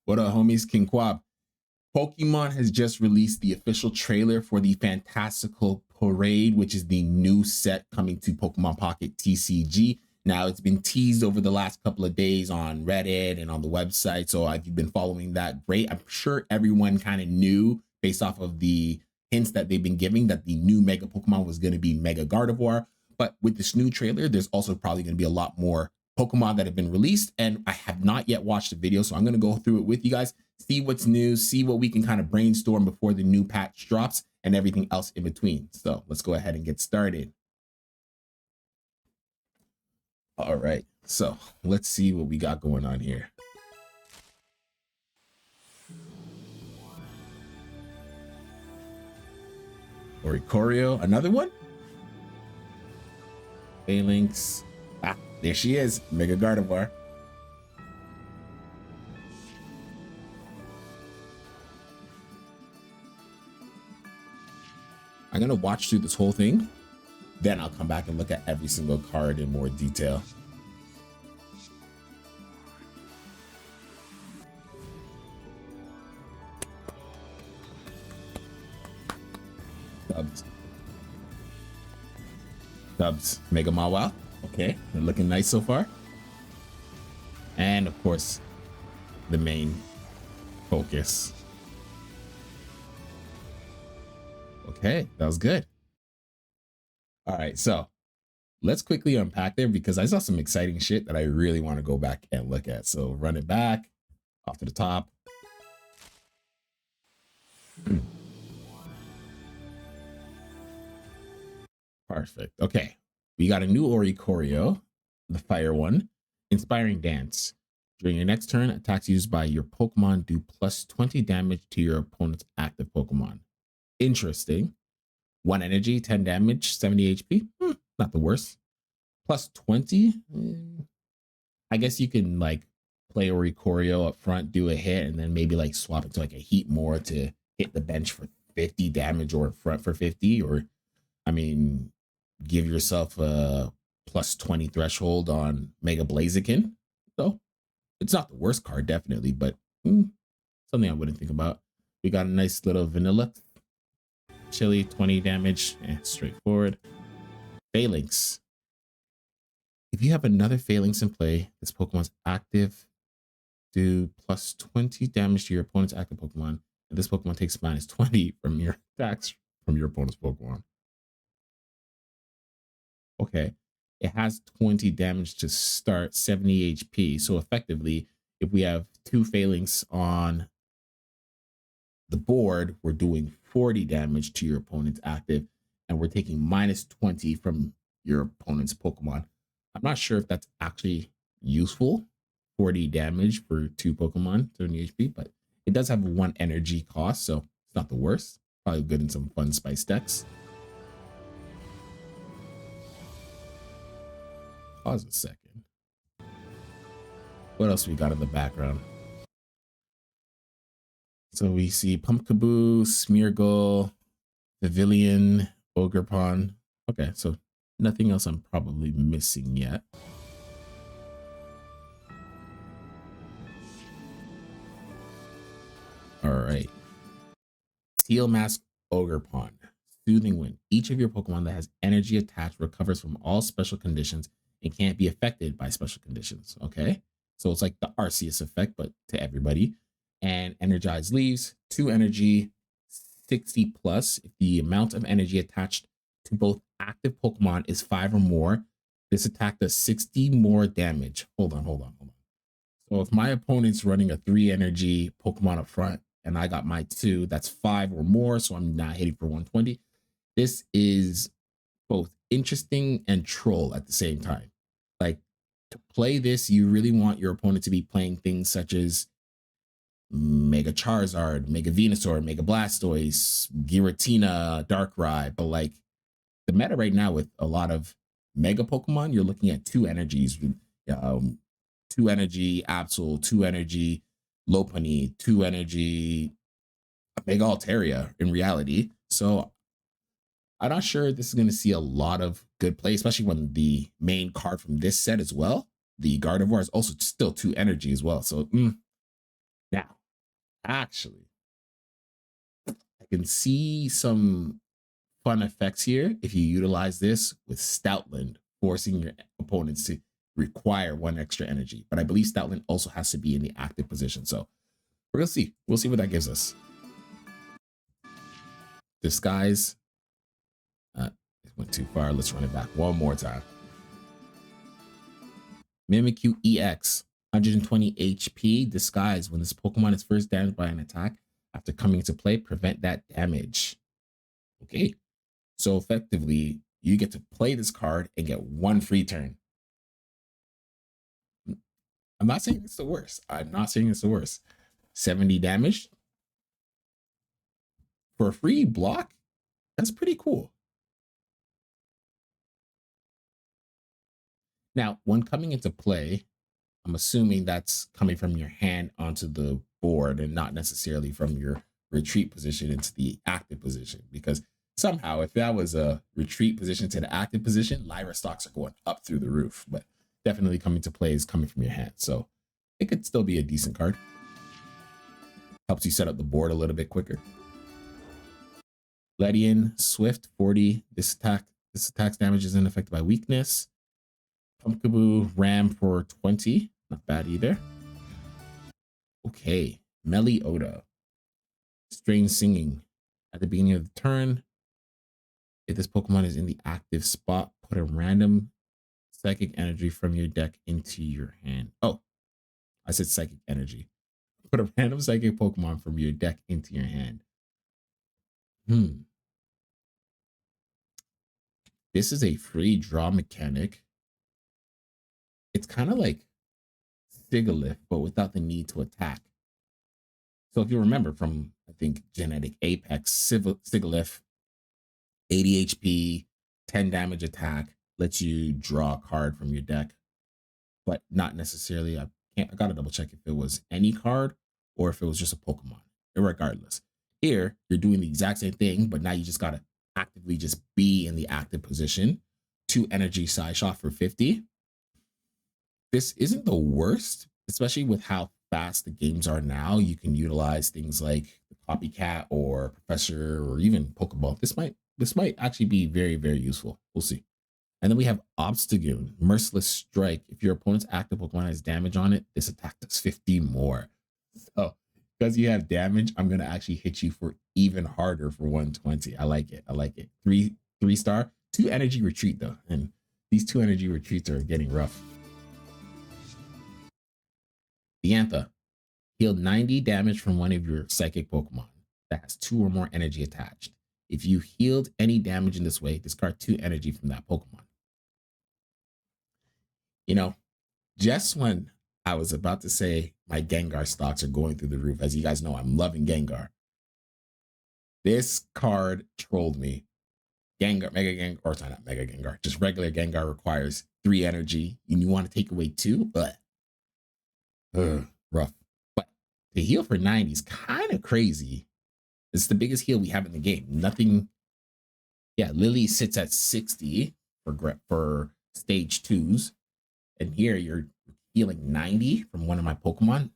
What up, homies? King Quab. Pokemon has just released the official trailer for the Fantastical Parade, which is the new set coming to Pokemon Pocket TCG. Now, it's been teased over the last couple of days on Reddit and on the website. So if you've been following that, great. I'm sure everyone kind of knew based off of the hints that they've been giving that the new Mega Pokemon was going to be MegaGardevoir. But with this new trailer, there's also probably going to be a lot more Pokemon that have been released, and I have not yet watched the video, so I'm going to go through it with you guys, see what's new, see what we can kind of brainstorm before the new patch drops and everything else in between. So let's go ahead and get started. All right, so let's see what we got going on here. Oricorio, another one? Phalanx. Ah, there she is, MegaGardevoir. I'm gonna watch through this whole thing, then I'll come back and look at every single card in more detail. Dubs, Mega Mawile. Okay, they're looking nice so far. And of course, the main focus. Okay, that was good. All right, so let's quickly unpack there because I saw some exciting shit that I really want to go back and look at. So run it back, off to the top. Perfect. Okay, we got a new Oricorio, the fire one. Inspiring Dance. During your next turn, attacks used by your Pokemon do plus 20 damage to your opponent's active Pokemon. Interesting. 1 energy, 10 damage, 70 HP. Not the worst. Plus 20. I guess you can like play Oricorio up front, do a hit, and then maybe like swap it to like a Heat more to hit the bench for 50 damage or up front for 50. Or, I mean, give yourself a plus 20 threshold on Mega Blaziken. So it's not the worst card, definitely, but something I wouldn't think about. We got a nice little vanilla. Chili, 20 damage. Straightforward. Phalanx. If you have another Phalanx in play, this Pokemon's active, do plus 20 damage to your opponent's active Pokemon. And this Pokemon takes minus 20 from your attacks from your opponent's Pokemon. Okay. It has 20 damage to start, 70 HP. So effectively, if we have 2 Phalanx on the board, we're doing 40 damage to your opponent's active, and we're taking minus 20 from your opponent's Pokemon. I'm not sure if that's actually useful, 40 damage for 2 Pokemon, 70 HP, but it does have 1 energy cost, so it's not the worst. Probably good in some fun spice decks. Pause a second. What else we got in the background? So we see Pumpkaboo, Smeargle, Pavilion, Ogerpon. Okay, so nothing else I'm probably missing yet. All right. Steel Mask Ogerpon. Soothing Wind. Each of your Pokemon that has energy attached recovers from all special conditions and can't be affected by special conditions. Okay, so it's like the Arceus effect, but to everybody. And Energized Leaves, 2 energy, 60 plus. If the amount of energy attached to both active Pokemon is 5 or more, this attack does 60 more damage. Hold on. So if my opponent's running a 3 energy Pokemon up front and I got my 2, that's 5 or more, so I'm not hitting for 120. This is both interesting and troll at the same time. Like, to play this, you really want your opponent to be playing things such as Mega Charizard, Mega Venusaur, Mega Blastoise, Giratina, Darkrai. But like the meta right now with a lot of Mega Pokemon, you're looking at 2 energies. 2 energy Absol, 2 energy Lopunny, 2 energy Mega Altaria in reality. So I'm not sure this is going to see a lot of good play, especially when the main card from this set as well, the Gardevoir, is also still 2 energy as well. So now Actually, I can see some fun effects here if you utilize this with Stoutland, forcing your opponents to require one extra energy. But I believe Stoutland also has to be in the active position. So we're gonna see. We'll see what that gives us. Disguise. It went too far. Let's run it back one more time. Mimikyu EX, 120 HP. Disguise. When this Pokemon is first damaged by an attack, after coming into play, prevent that damage. Okay. So effectively, you get to play this card and get one free turn. I'm not saying it's the worst. I'm not saying it's the worst. 70 damage for a free block? That's pretty cool. Now, when coming into play, I'm assuming that's coming from your hand onto the board and not necessarily from your retreat position into the active position. Because somehow, if that was a retreat position to the active position, Lyra stocks are going up through the roof. But definitely coming to play is coming from your hand. So it could still be a decent card. Helps you set up the board a little bit quicker. Ledian, Swift, 40. This attack's damage isn't affected by weakness. Pumpkaboo, Ram for 20. Not bad either. Okay. Melioda. Strange Singing. At the beginning of the turn, if this Pokemon is in the active spot, put a random psychic energy from your deck into your hand. Oh, I said psychic energy. Put a random psychic Pokemon from your deck into your hand. This is a free draw mechanic. It's kind of like Sigilyph, but without the need to attack. So if you remember from, I think, Genetic Apex, Sigilyph, 80 HP, 10 damage attack, lets you draw a card from your deck, but not necessarily, I gotta double check if it was any card or if it was just a Pokemon. Regardless, here you're doing the exact same thing, but now you just gotta actively just be in the active position. 2 energy side shot for 50. This isn't the worst, especially with how fast the games are now. You can utilize things like the Copycat or Professor or even Pokeball. This might actually be very, very useful. We'll see. And then we have Obstagoon, Merciless Strike. If your opponent's active Pokemon has damage on it, this attack does 50 more. So because you have damage, I'm gonna actually hit you for even harder for 120. I like it. I like it. 3-star, 2 energy retreat though, and these 2 energy retreats are getting rough. Diantha, heal 90 damage from one of your psychic Pokemon that has 2 or more energy attached. If you healed any damage in this way, discard 2 energy from that Pokemon. You know, just when I was about to say my Gengar stocks are going through the roof, as you guys know, I'm loving Gengar. This card trolled me. Gengar, Mega Gengar, or sorry, not Mega Gengar, just regular Gengar requires 3 energy, and you want to take away 2? But rough. But to heal for 90 is kind of crazy. It's the biggest heal we have in the game. Nothing. Yeah, Lily sits at 60 for stage 2s. And here you're healing 90 from one of my Pokemon,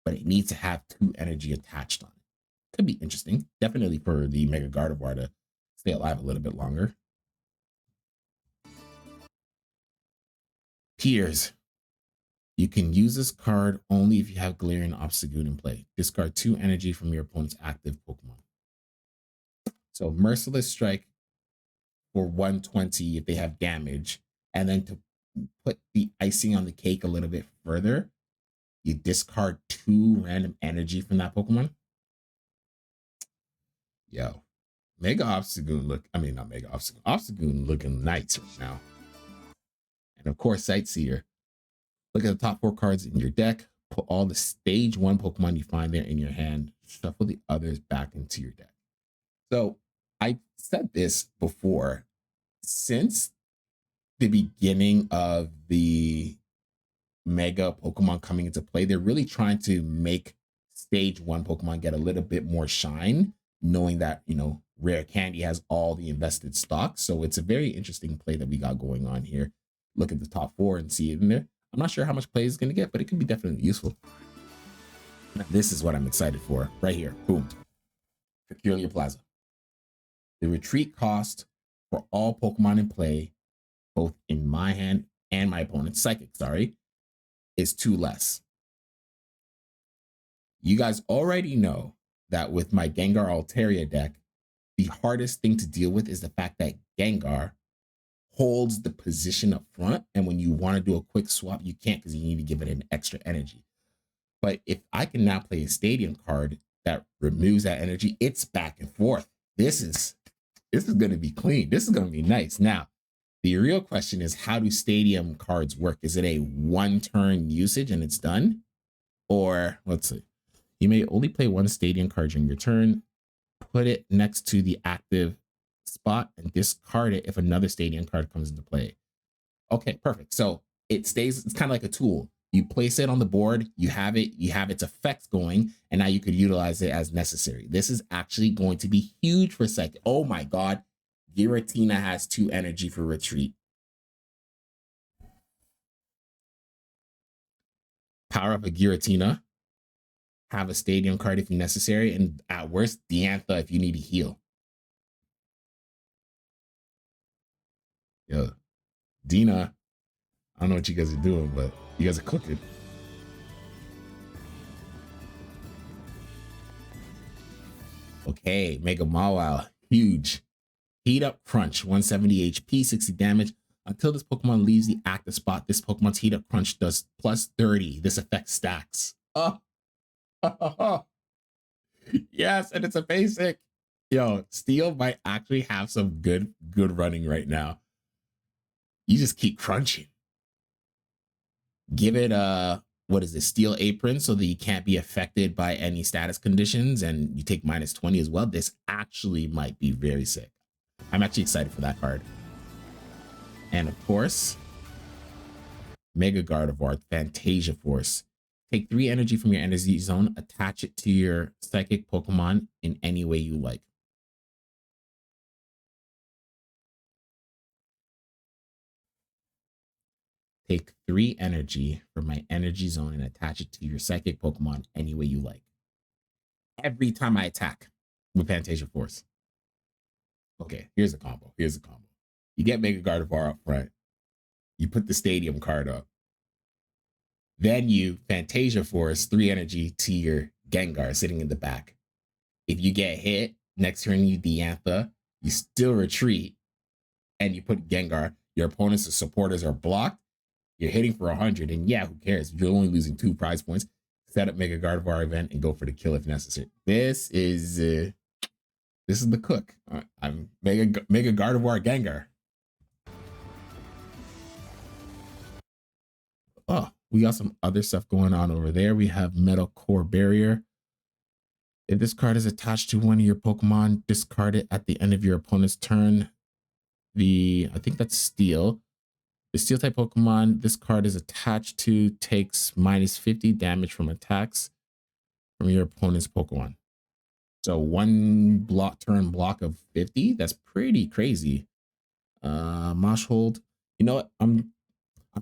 but it needs to have 2 energy attached on it. Could be interesting. Definitely for the MegaGardevoir to stay alive a little bit longer. Tears. You can use this card only if you have Galarian Obstagoon in play. Discard 2 energy from your opponent's active Pokemon. So Merciless Strike for 120 if they have damage. And then to put the icing on the cake a little bit further, you discard 2 random energy from that Pokemon. Yo, Mega Obstagoon Obstagoon looking nice right now. And of course, Sightseer. Look at the top 4 cards in your deck. Put all the stage 1 Pokemon you find there in your hand. Shuffle the others back into your deck. So I said this before. Since the beginning of the Mega Pokemon coming into play, they're really trying to make stage 1 Pokemon get a little bit more shine, knowing that, you know, Rare Candy has all the invested stock. So it's a very interesting play that we got going on here. Look at the top 4 and see it in there. I'm not sure how much play it's going to get, but it can be definitely useful. This is what I'm excited for right here. Boom. Peculiar Plaza. The retreat cost for all Pokemon in play, both in my hand and my opponent's psychic, is 2 less. You guys already know that with my Gengar Altaria deck, the hardest thing to deal with is the fact that Gengar holds the position up front. And when you want to do a quick swap, you can't because you need to give it an extra energy. But if I can now play a stadium card that removes that energy, it's back and forth. This is going to be clean. This is going to be nice. Now, the real question is, how do stadium cards work? Is it a 1-turn usage and it's done? Or let's see. You may only play 1 stadium card during your turn. Put it next to the active spot and discard it if another stadium card comes into play. Okay, perfect. So it stays, it's kind of like a tool. You place it on the board, you have its effects going, and now you could utilize it as necessary. This is actually going to be huge for Psychic. Oh my God. Giratina has 2 energy for retreat. Power up a Giratina. Have a stadium card if necessary, and at worst, Diantha if you need to heal. Yo, Dina, I don't know what you guys are doing, but you guys are cooking. Okay, Mega Mawile, huge. Heat up Crunch, 170 HP, 60 damage. Until this Pokemon leaves the active spot, this Pokemon's Heat Up Crunch does plus 30. This effect stacks. Oh. Yes, and it's a basic. Yo, Steel might actually have some good running right now. You just keep crunching. Give it what is this, Steel Apron, so that you can't be affected by any status conditions, and you take minus 20 as well. This actually might be very sick. I'm actually excited for that card. And of course, MegaGardevoir, Fantasia Force. Take 3 energy from your energy zone, attach it to your psychic Pokemon in any way you like. Take 3 energy from my energy zone and attach it to your psychic Pokemon any way you like. Every time I attack with Fantasia Force. Okay, here's a combo. You get MegaGardevoir up front. You put the stadium card up. Then you Fantasia Force 3 energy to your Gengar sitting in the back. If you get hit, next turn you Diantha, you still retreat, and you put Gengar. Your opponent's supporters are blocked. You're hitting for 100, and yeah, who cares? You're only losing 2 prize points. Set up MegaGardevoir event and go for the kill if necessary. This is the cook. I'm MegaGardevoir Gengar. Oh, we got some other stuff going on over there. We have Metal Core Barrier. If this card is attached to one of your Pokemon, discard it at the end of your opponent's turn. I think that's Steel. The Steel type Pokemon this card is attached to takes minus 50 damage from attacks from your opponent's Pokemon. So 1 turn block of 50. That's pretty crazy. Moshhold. You know what? I'm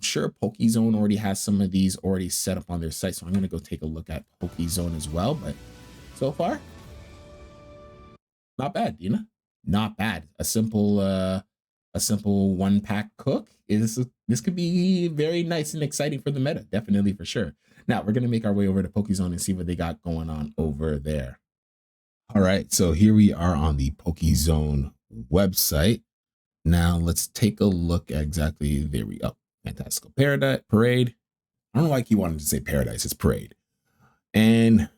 sure PokeZone already has some of these already set up on their site, so I'm gonna go take a look at PokeZone as well. But so far, not bad, you know, not bad. A simple 1-pack cook this could be very nice and exciting for the meta, definitely for sure. Now we're gonna make our way over to PokeZone and see what they got going on over there. All right, so here we are on the PokeZone website. Now let's take a look at exactly, there we go. Fantastical Parade. I don't know why I keep wanting to say Paradise, it's Parade. And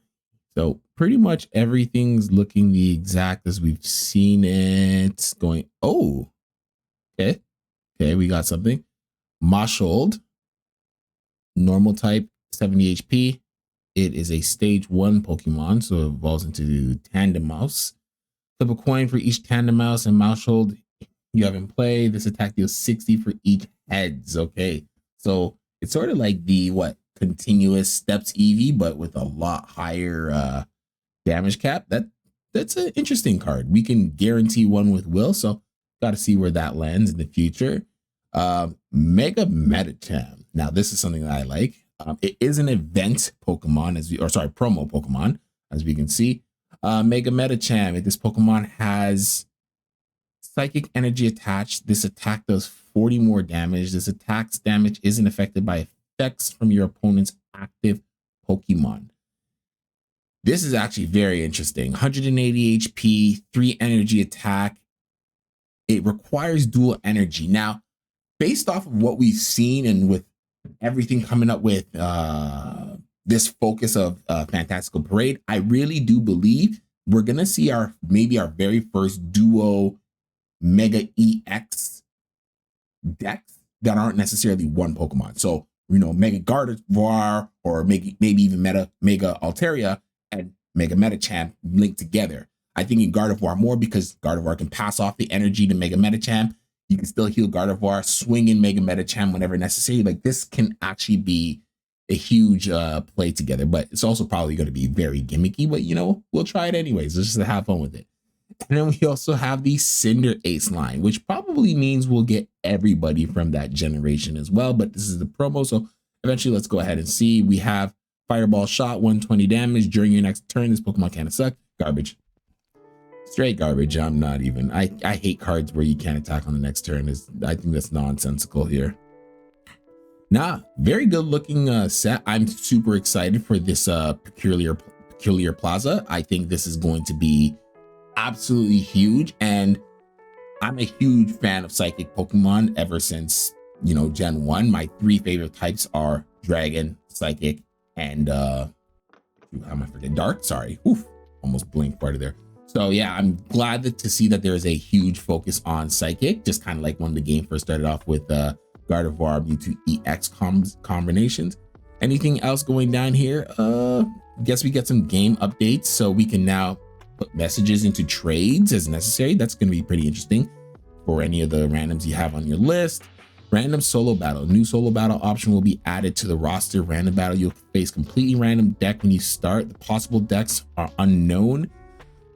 so pretty much everything's looking the exact as we've seen it going. Oh, okay. Okay, we got something. Moshhold, normal type, 70 HP. It is a stage 1 Pokemon, so it evolves into Tandem Mouse. Flip a coin for each Tandem Mouse and Moshhold you have in play. This attack deals 60 for each heads. Okay, so it's sort of like the continuous steps Eevee, but with a lot higher damage cap. That's an interesting card. We can guarantee one with Will, so got to see where that lands in the future. Mega Medicham. Now this is something that I like. It is an event Pokemon, promo Pokemon, as we can see. Mega Metacham. If this Pokemon has psychic energy attached, this attack does 40 more damage. This attack's damage isn't affected by effects from your opponent's active Pokemon. This is actually very interesting. 180 HP, 3 energy attack. It requires dual energy. Now, based off of what we've seen and with everything coming up with this focus of Fantastical Parade, I really do believe we're going to see maybe our very first duo Mega EX decks that aren't necessarily one Pokemon. So, MegaGardevoir or maybe even Mega Altaria and Mega Metacham linked together. I think in Gardevoir more because Gardevoir can pass off the energy to Mega Metacham. You can still heal Gardevoir, swing in Mega Metacham whenever necessary. Like, this can actually be a huge play together, but it's also probably going to be very gimmicky, but we'll try it anyways. Let's just have fun with it. And then we also have the Cinder Ace line, which probably means we'll get everybody from that generation as well. But this is the promo, so eventually let's go ahead and see. We have Fireball Shot, 120 damage. During your next turn, this Pokemon kind of suck. Garbage. Straight garbage. I'm not even. I hate cards where you can't attack on the next turn. I think that's nonsensical here. Very good looking set. I'm super excited for this Peculiar Plaza. I think this is going to be absolutely huge, and I'm a huge fan of psychic Pokemon ever since Gen 1. My 3 favorite types are Dragon, Psychic, and how am I forgetting? Dark. Sorry, almost blinked part of there. So yeah, I'm glad to see that there is a huge focus on Psychic, just kind of like when the game first started off with Gardevoir, Mewtwo EX combinations. Anything else going down here? Guess we get some game updates, so we can now put messages into trades as necessary. That's going to be pretty interesting for any of the randoms you have on your list. Random solo battle. New solo battle option will be added to the roster. Random battle. You'll face completely random deck when you start. The possible decks are unknown,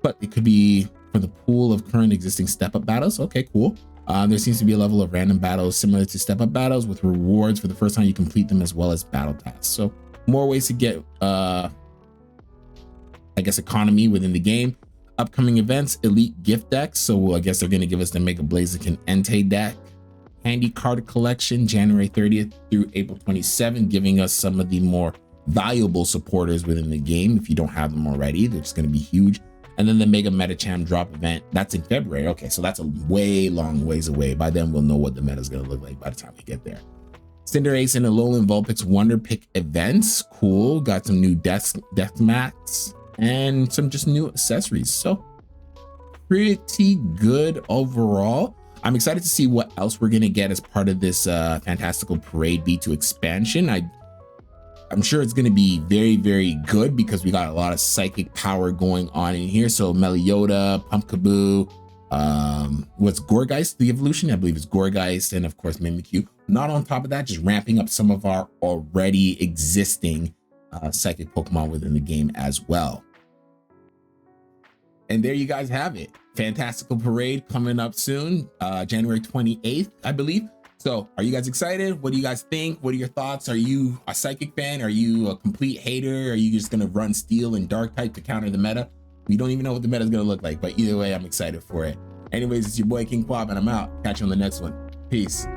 but it could be from the pool of current existing step-up battles. Okay, cool. There seems to be a level of random battles similar to step-up battles with rewards for the first time you complete them, as well as battle tasks. So more ways to get economy within the game. Upcoming events, elite gift decks. So I guess they're going to give us the Mega Blaziken Entei deck. Handy card collection, January 30th through April 27th, giving us some of the more valuable supporters within the game. If you don't have them already, they're just going to be huge. And then the Mega Metacham drop event, that's in February. Okay, so that's a way long ways away. By then, we'll know what the meta is going to look like by the time we get there. Cinder Ace and Alolan Vulpix Wonder Pick events. Cool. Got some new death mats and some just new accessories. So pretty good overall. I'm excited to see what else we're going to get as part of this Fantastical Parade B2 expansion. I'm sure it's going to be very, very good because we got a lot of psychic power going on in here. So Melioda, Pumpkaboo, what's Gourgeist, the evolution? I believe it's Gourgeist, and of course Mimikyu. Not on top of that, just ramping up some of our already existing psychic Pokemon within the game as well. And there you guys have it. Fantastical Parade coming up soon, January 28th, I believe. So are you guys excited? What do you guys think? What are your thoughts? Are you a psychic fan? Are you a complete hater? Are you just going to run steel and dark type to counter the meta? We don't even know what the meta is going to look like, but either way, I'm excited for it. Anyways, it's your boy King Quab, and I'm out. Catch you on the next one. Peace.